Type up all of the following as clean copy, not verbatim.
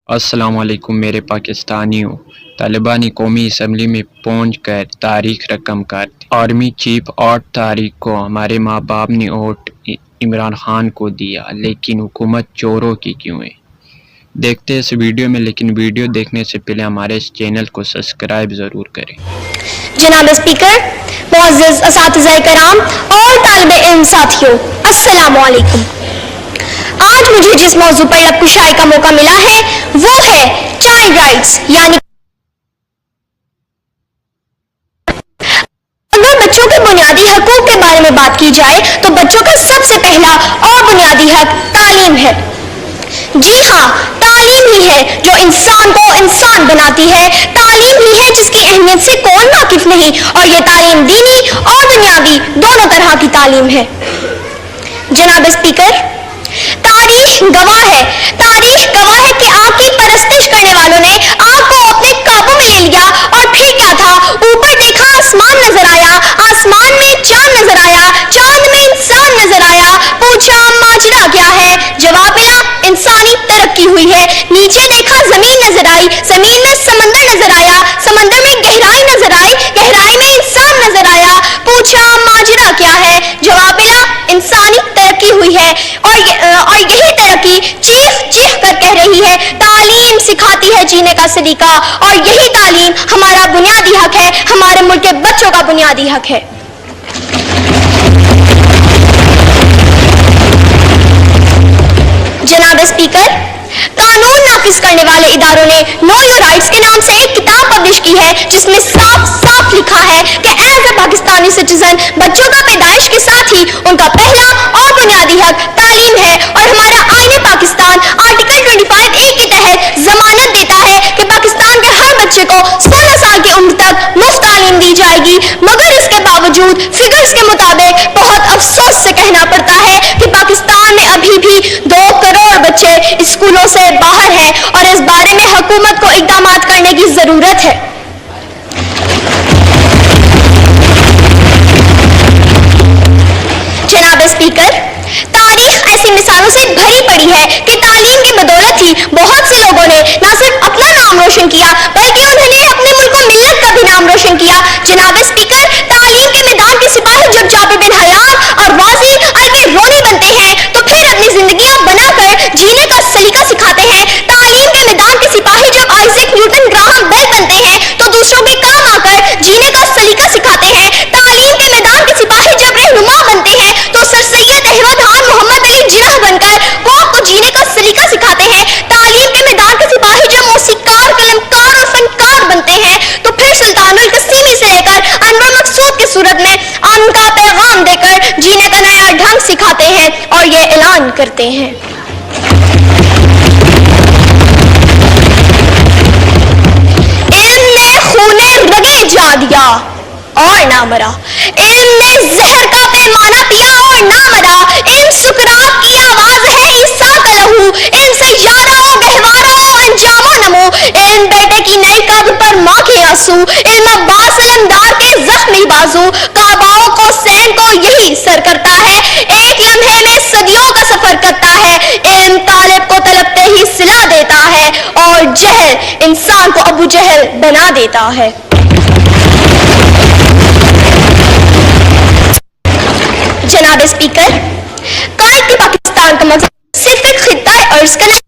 अस्सलाम वालेकुम मेरे पाकिस्तानियों। तालिबान ने कौमी असम्बली में पहुँच कर तारीख रकम कर दी। आर्मी चीफ 8 तारीख को हमारे माँ बाप ने वोट इमरान खान को दिया, लेकिन हुकूमत चोरों की क्यों है? देखते हैं इस वीडियो में, लेकिन वीडियो देखने से पहले हमारे इस चैनल को सब्सक्राइब ज़रूर करें। जनाब स्पीकर, मुअज़्ज़ज़ असातिज़ाए कराम और तालिबे इल्म साथियों, अस्सलामु अलैकुम। आज मुझे जिस मौजू पर लबकुशाई का मौका मिला है वो है चाइल्ड राइट्स, यानी अगर बच्चों के बुनियादी हकूक के बारे में बात की जाए तो बच्चों का सबसे पहला और बुनियादी हक तालीम है। जी हाँ, तालीम ही है जो इंसान को इंसान बनाती है। तालीम ही है जिसकी अहमियत से कौन वाकिफ नहीं, और ये तालीम दीनी और दुनियावी दोनों तरह की तालीम है। जनाब स्पीकर, तारीख गवाह है कि आपकी परस्तिश करने वालों ने आपको अपने काबू में ले लिया, और फिर क्या था? ऊपर देखा आसमान नजर आया, आसमान में चांद नजर आया, चांद में इंसान नजर आया। पूछा माजरा क्या है? जवाब मिला इंसानी तरक्की हुई है। नीचे देखा जमीन नजर आई, जमीन में समंदर नजर आया, समंदर में गहराई नजर आई, गहराई में इंसान नजर आया। पूछा माजरा क्या है? जवाब मिला इंसानी तरक्की हुई है। और यही तरक्की चीख चीख कर कह रही है तालीम सिखाती है जीने का सलीका, और यही तालीम हमारा बुनियादी हक है, हमारे मुल्क के बच्चों का बुनियादी हक है। जनाब स्पीकर, कानून नाफिज करने वाले इदारों ने नो योर राइट्स के नाम से एक किताब पब्लिश की है, जिसमें साफ साफ लिखा है कि एज ए पाकिस्तानी सिटीजन बच्चों का पैदाइश के साथ ही उनका पहला और बुनियादी हक तालीम है। और हमारा आईन पाकिस्तान आर्टिकल 25A के तहत जमानत देता है कि पाकिस्तान के हर बच्चे को 16 साल की उम्र तक मुफ्त तालीम दी जाएगी। मगर इसके बावजूद फिगर्स के मुताबिक बहुत अफसोस से कहना पड़ता है कि पाकिस्तान में अभी भी 2 करोड़ बच्चे स्कूलों से बाहर हैं, और इस बारे में हुकूमत को इक़दामात करने की जरूरत है। जनाब स्पीकर, तारीख ऐसी मिसालों से भरी पड़ी है कि तालीम की बदौलत ही बहुत से लोगों ने न सिर्फ अपना नाम रोशन किया, बल्कि उन्होंने अपने मुल्क को मिल्लत का भी नाम रोशन किया। जनाब स्पीकर, तालीम के मैदान के सिपाही जब जाबिर बिन हयात और वाजी अल-रोनी बनते हैं तो फिर अपनी जिंदगियां बनाकर जीने का सलीका सिखाते हैं। तालीम के मैदान के सिपाही जब आइजैक न्यूटन ग्राहम बेल बनते हैं तो दूसरों के काम आकर जीने का सलीका सिखाते हैं। तालीम के मैदान के सिपाही जब रहनुमा बनते हैं तो सर सैयद अहमद खान मोहम्मद अली जिन्ना बनकर कौम को जीने का सलीका सिखाते हैं। तालीम के मैदान के सिपाही जब मौसीकार, कलमकार और फनकार बनते हैं तो फिर सुल्तानुल कसीमी से लेकर अनवर मकसूद की सूरत में उनका पैगाम देकर जीने का नया ढंग सिखाते हैं और ये ऐलान करते हैं। इल्म ने खूने रगे जा दिया और ना मरा, इल्म ने जहर का पैमाना पिया और ना मरा। इल्म सुकरात की आवाज है, ईसा का लहू, इल्म से यारा हो, गहवारा हो, अंजामो नमो। इल्म बेटे की नई कब्र पर माँ के आंसू, इल्म अब्बास अलमदार के जख्मी बाजू, काबाओं को सैन को यही सर करता है, एक लम्हे में सदियों का सफर करता है। इल्म तालिब को तलबते ही सिला देता है, और जहल इंसान को अबू जहल बना देता है। जनाब स्पीकर, कायद के पाकिस्तान का मकसद सिर्फ एक खित्ता अर्ज का नहीं,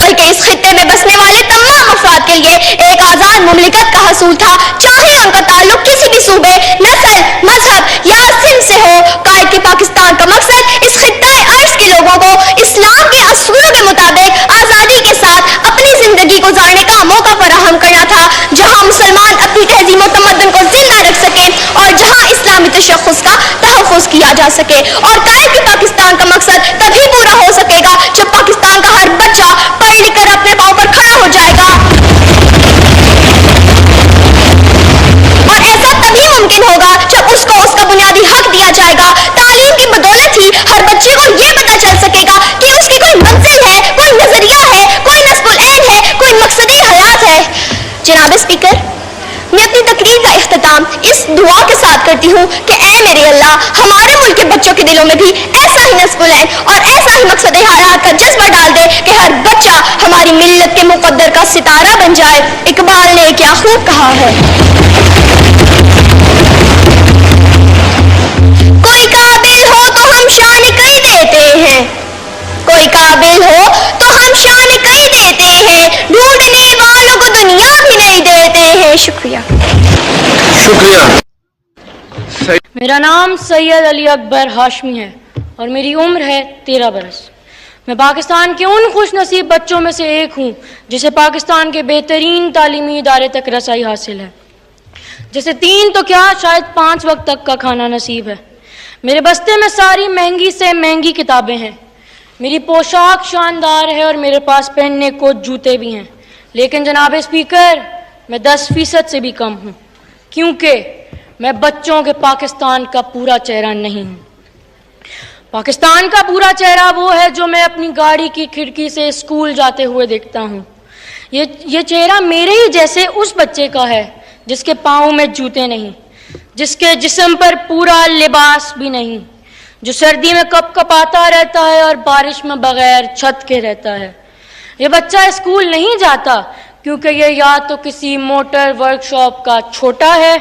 बल्कि इस खित्ते में बसने वाले तमाम अफराद के लिए एक आजाद मुमलिकत का हसूल था, चाहे उनका ताल्लुक किसी भी सूबे, नस्ल, मजहब या सिंध से हो। कायद के पाकिस्तान का मकसद इस खित्ता अर्ज के लोगों को इस्लाम के असूलों के मुताबिक आजादी के साथ अपनी जिंदगी गुजारने का मौका फराहम करना था, जहां मुसलमान अपनी तहजीब और तमद्दुन को जिंदा रख सके और जहां इस्लामी तशख़्ख़ुस का तहफ़्फ़ुज़ किया जा सके। और कायद के पाकिस्तान का मकसद तभी पूरा हो सकेगा जब पाकिस्तान का हर बच्चा पढ़ लिख कर अपने पांव पर खड़ा हो जाएगा, और ऐसा तभी मुमकिन होगा जब उसको उसका बुनियादी हक दिया जाएगा। तालीम की बदौलत ही हर बच्चे को यह पता चल सकेगा कि उसकी कोई मंजिल है, कोई नजरिया है, कोई नस्बुल ऐन है, कोई मकसदी हयात है। जनाब स्पीकर, मैं अपनी तकरीर का इख्तिताम इस दुआ के साथ करती हूँ कि ऐ मेरे अल्लाह, हमारे मुल्क के बच्चों के दिलों में भी ऐसा ही नस्बुल ऐन और ऐसा ही मकसद हयात का जज्बा डाल दे कि हर बच्चा हमारी मिल्लत के मुक़द्दस اقبال نے کیا خوب کہا ہے، کوئی قابل ہو تو ہم شان کئی دیتے ہیں، کوئی قابل ہو تو ہم شان کئی دیتے ہیں، ڈھونڈنے والوں کو دنیا بھی نہیں دیتے ہیں۔ شکریہ۔ میرا نام سید علی اکبر ہاشمی ہے اور میری عمر ہے 13 برس۔ میں پاکستان کے ان خوش نصیب بچوں میں سے ایک ہوں جسے پاکستان کے بہترین تعلیمی ادارے تک رسائی حاصل ہے، جسے 3 تو کیا شاید 5 وقت تک کا کھانا نصیب ہے۔ میرے بستے میں ساری مہنگی سے مہنگی کتابیں ہیں، میری پوشاک شاندار ہے اور میرے پاس پہننے کو جوتے بھی ہیں، لیکن جناب اسپیکر میں 10% سے بھی کم ہوں، کیونکہ میں بچوں کے پاکستان کا پورا چہرہ نہیں ہوں۔ پاکستان کا پورا چہرہ وہ ہے جو میں اپنی گاڑی کی کھڑکی سے اسکول جاتے ہوئے دیکھتا ہوں۔ یہ چہرہ میرے ہی جیسے اس بچے کا ہے جس کے پاؤں میں جوتے نہیں، جس کے جسم پر پورا لباس بھی نہیں، جو سردی میں کپ کپاتا رہتا ہے اور بارش میں بغیر چھت کے رہتا ہے۔ یہ بچہ اسکول نہیں جاتا کیونکہ یہ یا تو کسی موٹر ورک شاپ کا چھوٹا ہے،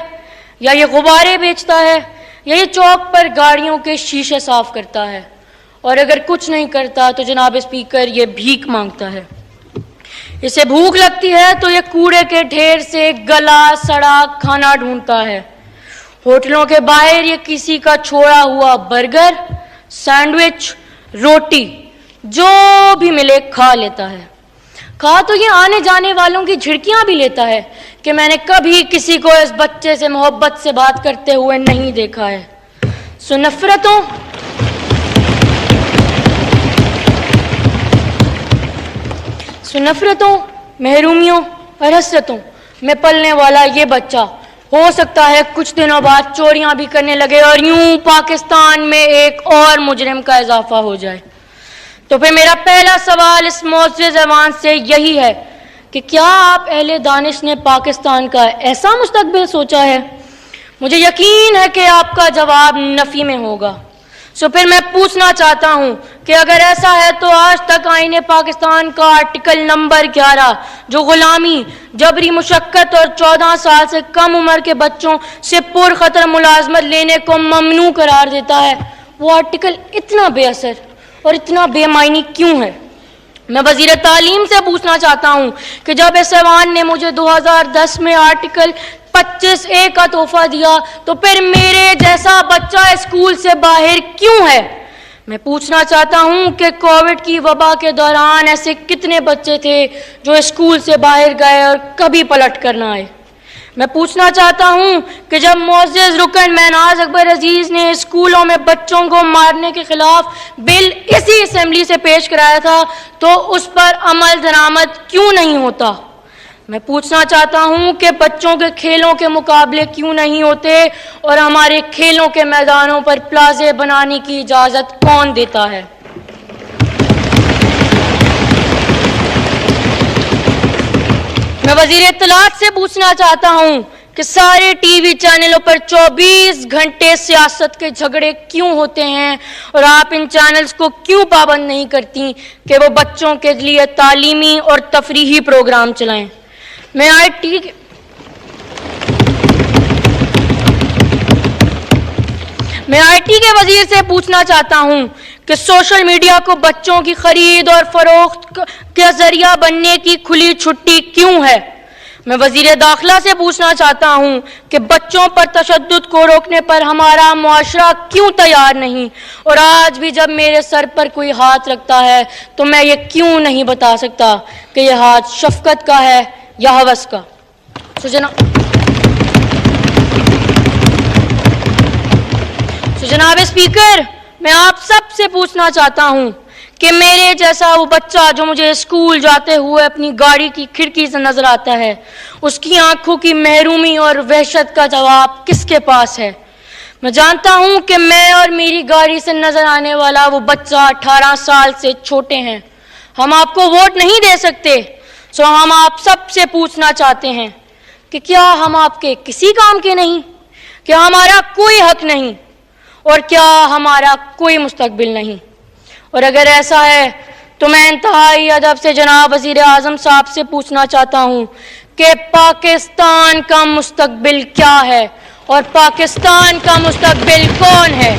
یا یہ غبارے بیچتا ہے، یا یہ چوک پر گاڑیوں کے شیشے صاف کرتا ہے، اور اگر کچھ نہیں کرتا تو جناب اسپیکر یہ بھیک مانگتا ہے۔ اسے بھوک لگتی ہے تو یہ کوڑے کے ڈھیر سے گلا سڑا کھانا ڈھونڈتا ہے، ہوٹلوں کے باہر یہ کسی کا چھوڑا ہوا برگر، سینڈوچ، روٹی جو بھی ملے کھا لیتا ہے۔ کھا تو یہ آنے جانے والوں کی جھڑکیاں بھی لیتا ہے کہ میں نے کبھی کسی کو اس بچے سے محبت سے بات کرتے ہوئے نہیں دیکھا ہے۔ سو نفرتوں، محرومیوں اور حسرتوں میں پلنے والا یہ بچہ ہو سکتا ہے کچھ دنوں بعد چوریاں بھی کرنے لگے اور یوں پاکستان میں ایک اور مجرم کا اضافہ ہو جائے۔ تو پھر میرا پہلا سوال اس معزز ایوان سے یہی ہے کہ کیا آپ اہل دانش نے پاکستان کا ایسا مستقبل سوچا ہے؟ مجھے یقین ہے کہ آپ کا جواب نفی میں ہوگا۔ سو پھر میں پوچھنا چاہتا ہوں کہ اگر ایسا ہے تو آج تک آئین پاکستان کا آرٹیکل نمبر 11 جو غلامی، جبری مشقت اور 14 سال سے کم عمر کے بچوں سے پر خطر ملازمت لینے کو ممنوع قرار دیتا ہے، وہ آرٹیکل اتنا بے اثر اور اتنا بے معنی کیوں ہے؟ میں وزیر تعلیم سے پوچھنا چاہتا ہوں کہ جب اس ایوان نے مجھے 2010 میں آرٹیکل 25A کا تحفہ دیا تو پھر میرے جیسا بچہ اسکول سے باہر کیوں ہے؟ میں پوچھنا چاہتا ہوں کہ کووڈ کی وبا کے دوران ایسے کتنے بچے تھے جو اسکول سے باہر گئے اور کبھی پلٹ کر نہ آئے؟ میں پوچھنا چاہتا ہوں کہ جب معزز رکن مہناز اکبر عزیز نے اسکولوں میں بچوں کو مارنے کے خلاف بل اسی اسمبلی سے پیش کرایا تھا تو اس پر عمل درآمد کیوں نہیں ہوتا؟ میں پوچھنا چاہتا ہوں کہ بچوں کے کھیلوں کے مقابلے کیوں نہیں ہوتے اور ہمارے کھیلوں کے میدانوں پر پلازے بنانے کی اجازت کون دیتا ہے؟ میں وزیر اطلاعات سے پوچھنا چاہتا ہوں کہ سارے ٹی وی چینلوں پر 24 گھنٹے سیاست کے جھگڑے کیوں ہوتے ہیں اور آپ ان چینلز کو کیوں پابند نہیں کرتی کہ وہ بچوں کے لیے تعلیمی اور تفریحی پروگرام چلائیں؟ میں آئی ٹی کے وزیر سے پوچھنا چاہتا ہوں کہ سوشل میڈیا کو بچوں کی خرید اور فروخت کا ذریعہ بننے کی کھلی چھٹی کیوں ہے؟ میں وزیر داخلہ سے پوچھنا چاہتا ہوں کہ بچوں پر تشدد کو روکنے پر ہمارا معاشرہ کیوں تیار نہیں، اور آج بھی جب میرے سر پر کوئی ہاتھ رکھتا ہے تو میں یہ کیوں نہیں بتا سکتا کہ یہ ہاتھ شفقت کا ہے یا ہوس کا؟ جناب اسپیکر، میں آپ سب سے پوچھنا چاہتا ہوں کہ میرے جیسا وہ بچہ جو مجھے اسکول جاتے ہوئے اپنی گاڑی کی کھڑکی سے نظر آتا ہے، اس کی آنکھوں کی محرومی اور وحشت کا جواب کس کے پاس ہے؟ میں جانتا ہوں کہ میں اور میری گاڑی سے نظر آنے والا وہ بچہ 18 سال سے چھوٹے ہیں۔ ہم آپ کو ووٹ نہیں دے سکتے، سو ہم آپ سب سے پوچھنا چاہتے ہیں کہ کیا ہم آپ کے کسی کام کے نہیں؟ کیا ہمارا کوئی حق نہیں؟ اور کیا ہمارا کوئی مستقبل نہیں؟ اور اگر ایسا ہے تو میں انتہائی ادب سے جناب وزیر اعظم صاحب سے پوچھنا چاہتا ہوں کہ پاکستان کا مستقبل کیا ہے اور پاکستان کا مستقبل کون ہے.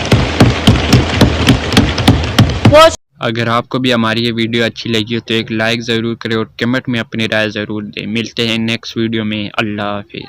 اگر آپ کو بھی ہماری یہ ویڈیو اچھی لگی ہو تو ایک لائک ضرور کریں اور کمنٹ میں اپنی رائے ضرور دیں. ملتے ہیں نیکسٹ ویڈیو میں. اللہ حافظ.